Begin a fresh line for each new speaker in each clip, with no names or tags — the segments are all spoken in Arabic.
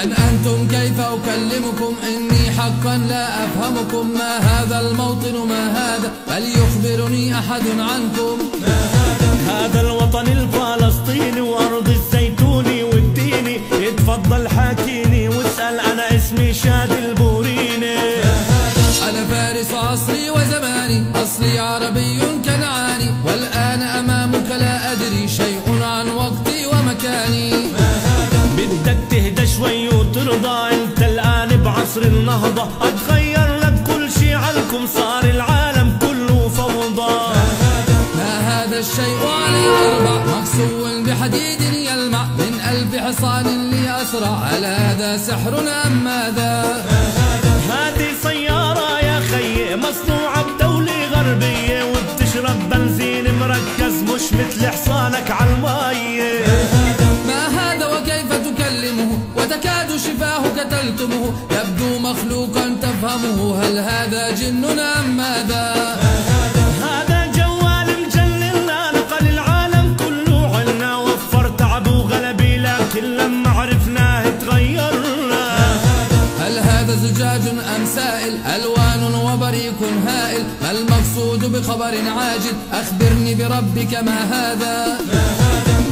من أنتم كيف أكلمكم إني حقا لا أفهمكم. ما هذا الموطن ما هذا فليخبرني أحد عنكم.
هذا الوطن الفلسطيني وأرض الزيتون والديني. اتفضل حاكيني واسأل أنا اسمي شاد البوريني.
أنا فارس عصري وزماني أصلي عربي كنعاني. والآن أمامك لا أدري شيء عن وقتي ومكاني.
بدك تهدى شوي وترضى انت الآن بعصر النهضة. اتغير لك كل شي عنكم صار العالم كله فوضى.
ما هذا الشيء على الأربع مكسو بحديد يلمع من 1000 حصان لي أسرع. هل هذا سحر أم ماذا؟
هذه سيارة يا خيي مصنوعة بدولة غربية وبتشرب بنزين مركز مش مثل حصانك عالمية.
ما هذا وكيف تكلمه وتكاد شفاهك تلتمه. يبدو مخلوقا تفهمه. هل هذا جن أم ماذا؟
هذا جوال مجللنا نقل العالم كله عنا. وفر تعب وغلبي لكن لما عرفناه تغيرنا.
هل هذا زجاج أم سائل ألوان وبريق هائل؟ ما المقصود بخبر عاجل أخبرني بربك ما هذا؟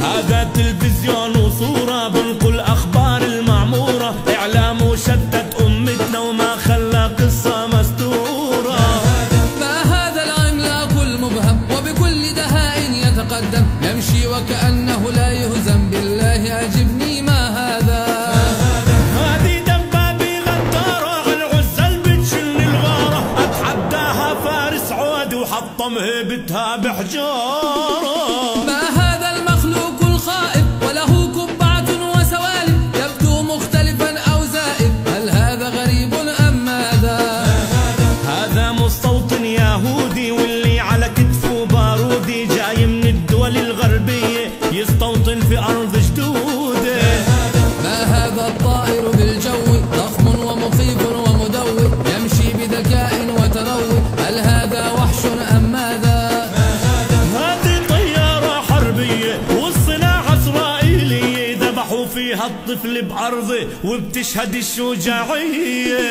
هذا تلفزيون وصورة بنقل أخبار المعمورة. إعلام وشتت أمتنا وما خلى قصة مستورة.
ما هذا العملاق المبهم وبكل دهاء يتقدم يمشي وكأنه لا يهزم. بالله أجبني ما هذا؟
هذه دبابة غدارة العزل بتشن الغارة. أتحداها فارس عود وحطم هيبتها بحجارة.
ما هذا المخلوق الخائف وله قبعة وسوالف يبدو مختلفا أو زائد. هل هذا غريب أم ماذا؟
هذا مستوطن يهودي واللي على كتفه بارودي. جاي من الدول الغربية يستوطن في أرض جدوده.
ما هذا الطائر بالجو ضخم ومخيف ومدوي يمشي بذكاء وتروي. هل هذا وحش أم ماذا؟
هذه طيارة حربية والصناعة إسرائيلية. ذبحوا فيها الطفل بأرضه وبتشهد الشجاعية.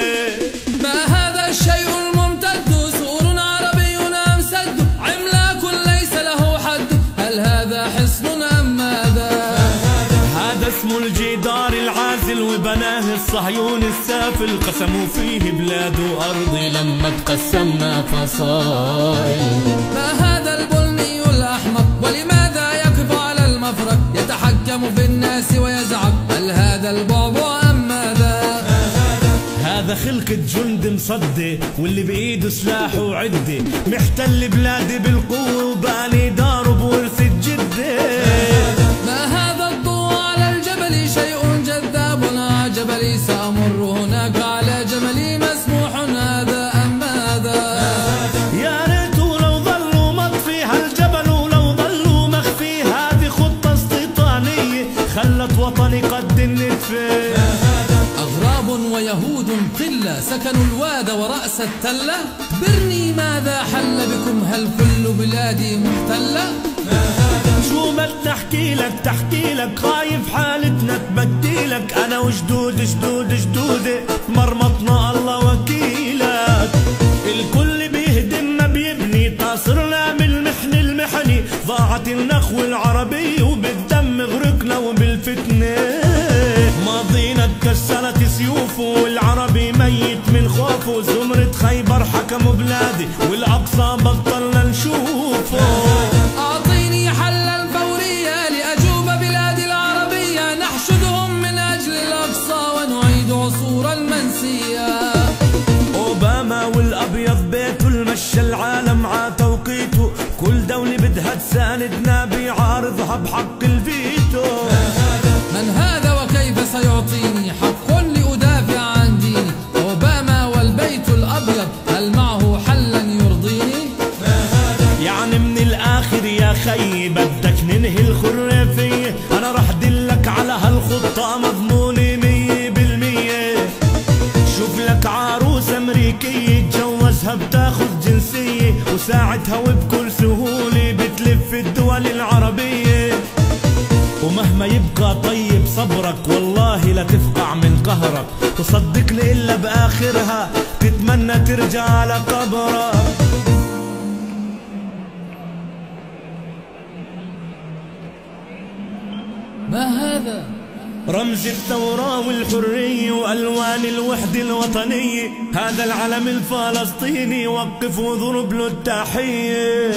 ما هذا الشيء الممتد سور عربي أمسد عملاق ليس له حد. هل هذا حصن أم ماذا؟
هذا اسمه الجدار العازل وبناه الصهيون السافل. قسموا فيه بلاد وأرضي لما تقسمنا فصائل.
ما هذا البني الأحمر ولماذا يقف على المفرق يتحكم في الناس ويزعق. هل هذا البعبع أم ماذا؟
هذا خلقة جند مصدي واللي بإيده سلاح وعدة. محتل بلادي بالقوة وباني دار بورثة جدة.
ما هذا الضوء على الجبل شيء جذاب عجبلي. سأمر هناك على جملي مسموح هذا أم ماذا؟
يا ريت لو ظلوا مطفي هالجبل ولو ظلوا مخفي. هذه خطة استيطانية خلت وطني قد النتفة.
أغراب ويهود قلة سكنوا الواد ورأس التلة. اخبرني ماذا حل بكم هل كل بلادي محتلة؟
شو بدنا تحكي لك خايف حالتنا تبدي لك. أنا وجدود جدودي مرمطنا الله وكيلك. الكل بيهدم ما بيبني صرنا بالمحن المحني. ضاعت النخوة العربية وبالدم غرقنا وبالفتنة. ماضينا اتكسرت سيوفه والعربي ميت من خوفه. زمرة خيبر حكموا بلادي والأقصى بطلنا نشوفه.
أعطيني حلا فوريا لأجوب بلادي العربية. نحشدهم من أجل الأقصى ونعيد عصور المنسية.
أوباما والأبيض بيته المشى العالم ع توقيته. كل دولة بدها تساندنا بيعارضها بحق الفيتو.
من هذا وكيف سيعطيني حق لأدافع عن ديني؟ أوباما والبيت الأبيض هل معه حلا يرضيني؟
يعني من الآخر يا خي بدك ننهي الخرافية. أنا رح دلك على هالخطة مضمونة 100%. شوف لك عروس أمريكية تجوزها بتاخد جنسية. وساعتها وبكل سهولة بتلف الدول العربية. ومهما يبقى طيب بصبرك والله لا تفقع من قهرك، تصدقني إلا بآخرها تتمنى ترجع على قبرك.
ما هذا؟
رمز الثورة والحرية وألوان الوحدة الوطنية، هذا العلم الفلسطيني وقف وضرب له التحية.